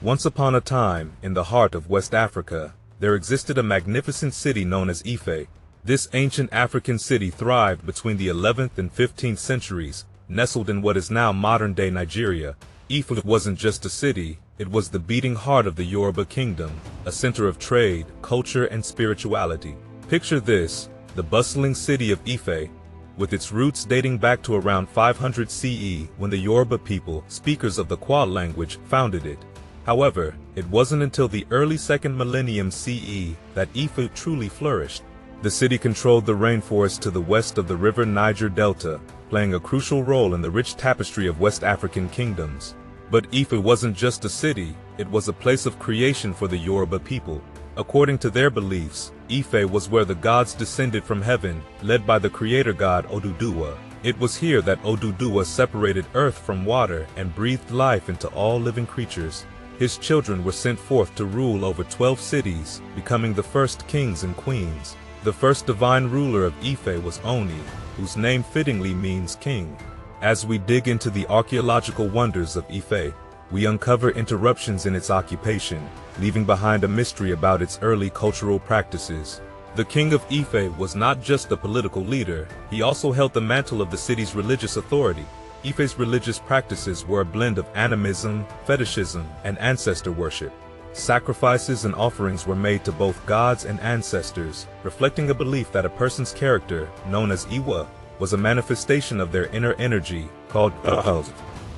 Once upon a time, in the heart of West Africa, there existed a magnificent city known as Ife. This ancient African city thrived between the 11th and 15th centuries, nestled in what is now modern-day Nigeria. Ife wasn't just a city, it was the beating heart of the Yoruba kingdom, a center of trade, culture, and spirituality. Picture this, the bustling city of Ife, with its roots dating back to around 500 CE when the Yoruba people, speakers of the Kwa language, founded it. However, it wasn't until the early 2nd millennium CE that Ife truly flourished. The city controlled the rainforest to the west of the river Niger Delta, playing a crucial role in the rich tapestry of West African kingdoms. But Ife wasn't just a city, it was a place of creation for the Yoruba people. According to their beliefs, Ife was where the gods descended from heaven, led by the creator god Oduduwa. It was here that Oduduwa separated earth from water and breathed life into all living creatures. His children were sent forth to rule over 12 cities, becoming the first kings and queens. The first divine ruler of Ife was Oni, whose name fittingly means king. As we dig into the archaeological wonders of Ife, we uncover interruptions in its occupation, leaving behind a mystery about its early cultural practices. The king of Ife was not just a political leader, he also held the mantle of the city's religious authority. Ife's religious practices were a blend of animism, fetishism, and ancestor worship. Sacrifices and offerings were made to both gods and ancestors, reflecting a belief that a person's character, known as Iwa, was a manifestation of their inner energy, called Ahaz.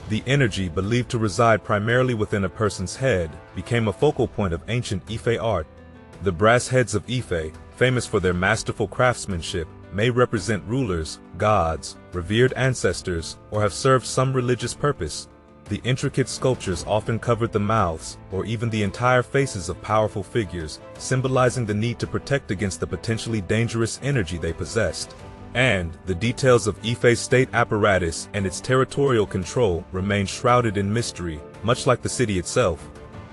The energy, believed to reside primarily within a person's head, became a focal point of ancient Ife art. The brass heads of Ife, famous for their masterful craftsmanship, may represent rulers, gods, revered ancestors, or have served some religious purpose. The intricate sculptures often covered the mouths, or even the entire faces of powerful figures, symbolizing the need to protect against the potentially dangerous energy they possessed. And the details of Ife's state apparatus and its territorial control remain shrouded in mystery, much like the city itself.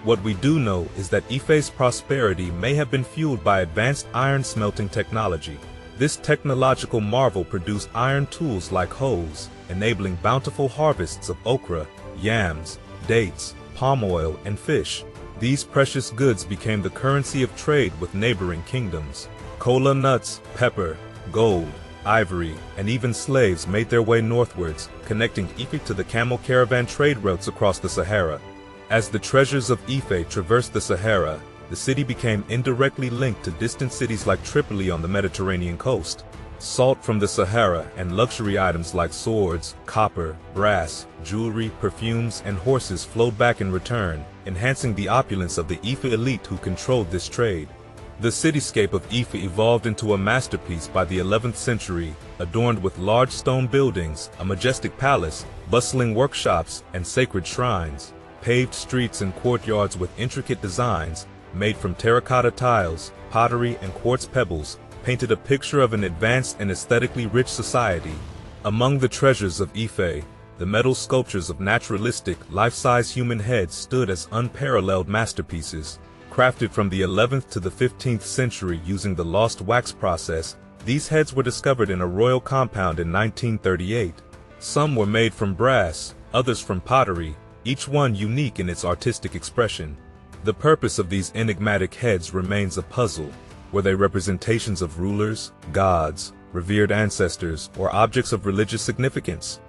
What we do know is that Ife's prosperity may have been fueled by advanced iron smelting technology. This technological marvel produced iron tools like hoes, enabling bountiful harvests of okra, yams, dates, palm oil, and fish. These precious goods became the currency of trade with neighboring kingdoms. Kola nuts, pepper, gold, ivory, and even slaves made their way northwards, connecting Ife to the camel caravan trade routes across the Sahara. As the treasures of Ife traversed the Sahara, the city became indirectly linked to distant cities like Tripoli on the Mediterranean coast. Salt from the Sahara and luxury items like swords, copper, brass, jewelry, perfumes, and horses flowed back in return, enhancing the opulence of the Ife elite who controlled this trade. The cityscape of Ife evolved into a masterpiece by the 11th century, adorned with large stone buildings, a majestic palace, bustling workshops, and sacred shrines. Paved streets and courtyards with intricate designs, made from terracotta tiles, pottery, and quartz pebbles, painted a picture of an advanced and aesthetically rich society. Among the treasures of Ife, the metal sculptures of naturalistic, life-size human heads stood as unparalleled masterpieces. Crafted from the 11th to the 15th century using the lost wax process, these heads were discovered in a royal compound in 1938. Some were made from brass, others from pottery, each one unique in its artistic expression. The purpose of these enigmatic heads remains a puzzle. Were they representations of rulers, gods, revered ancestors, or objects of religious significance?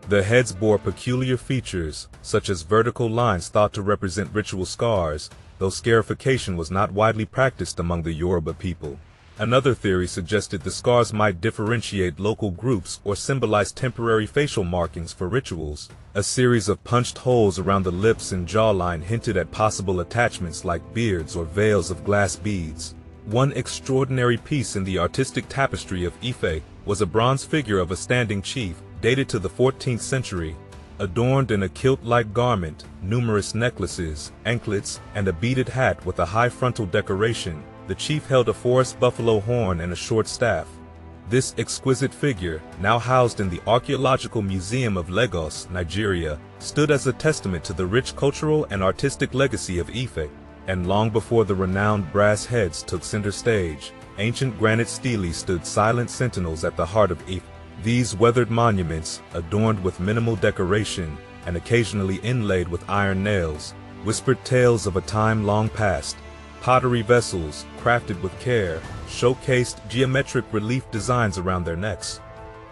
The heads bore peculiar features, such as vertical lines thought to represent ritual scars, though scarification was not widely practiced among the Yoruba people. Another theory suggested the scars might differentiate local groups or symbolize temporary facial markings for rituals. A series of punched holes around the lips and jawline hinted at possible attachments like beards or veils of glass beads. One extraordinary piece in the artistic tapestry of Ife was a bronze figure of a standing chief, dated to the 14th century. Adorned in a kilt-like garment, numerous necklaces, anklets, and a beaded hat with a high frontal decoration, the chief held a forest buffalo horn and a short staff. This exquisite figure, now housed in the Archaeological Museum of Lagos, Nigeria, stood as a testament to the rich cultural and artistic legacy of Ife. And long before the renowned brass heads took center stage, ancient granite stelae stood silent sentinels at the heart of Ife. These weathered monuments, adorned with minimal decoration and occasionally inlaid with iron nails, whispered tales of a time long past. Pottery vessels, crafted with care, showcased geometric relief designs around their necks.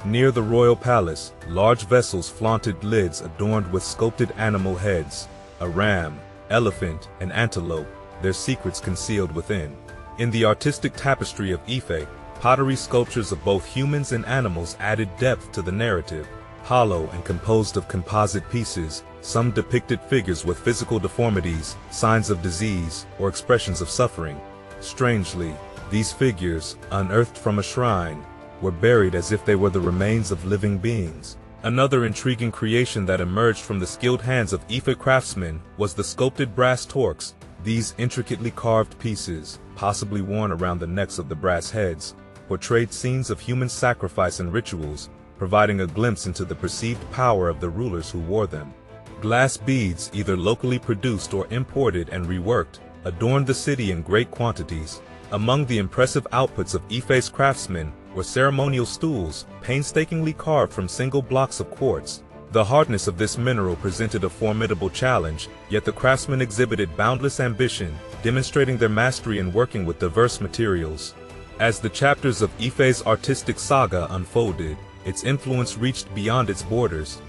Near the royal palace, large vessels flaunted lids adorned with sculpted animal heads, a ram, elephant, and antelope, their secrets concealed within. In the artistic tapestry of Ife, pottery sculptures of both humans and animals added depth to the narrative. Hollow and composed of composite pieces, some depicted figures with physical deformities, signs of disease, or expressions of suffering. Strangely, these figures, unearthed from a shrine, were buried as if they were the remains of living beings. Another intriguing creation that emerged from the skilled hands of Ife craftsmen was the sculpted brass torques. These intricately carved pieces, possibly worn around the necks of the brass heads, portrayed scenes of human sacrifice and rituals, providing a glimpse into the perceived power of the rulers who wore them. Glass beads, either locally produced or imported and reworked, adorned the city in great quantities. Among the impressive outputs of Ife's craftsmen were ceremonial stools, painstakingly carved from single blocks of quartz. The hardness of this mineral presented a formidable challenge, yet the craftsmen exhibited boundless ambition, demonstrating their mastery in working with diverse materials. As the chapters of Ife's artistic saga unfolded, its influence reached beyond its borders.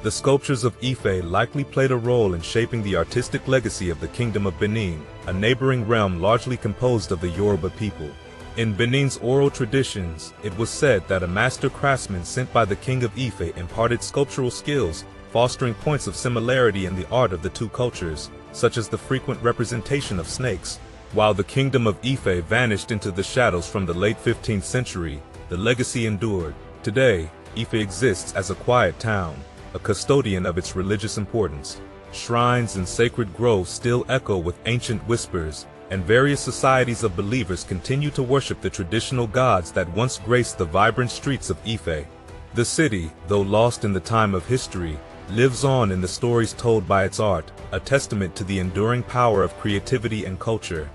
The sculptures of Ife likely played a role in shaping the artistic legacy of the Kingdom of Benin, a neighboring realm largely composed of the Yoruba people. In Benin's oral traditions, it was said that a master craftsman sent by the King of Ife imparted sculptural skills, fostering points of similarity in the art of the two cultures, such as the frequent representation of snakes. While the Kingdom of Ife vanished into the shadows from the late 15th century, the legacy endured. Today, Ife exists as a quiet town, a custodian of its religious importance. Shrines and sacred groves still echo with ancient whispers, and various societies of believers continue to worship the traditional gods that once graced the vibrant streets of Ife. The city, though lost in the time of history, lives on in the stories told by its art, a testament to the enduring power of creativity and culture.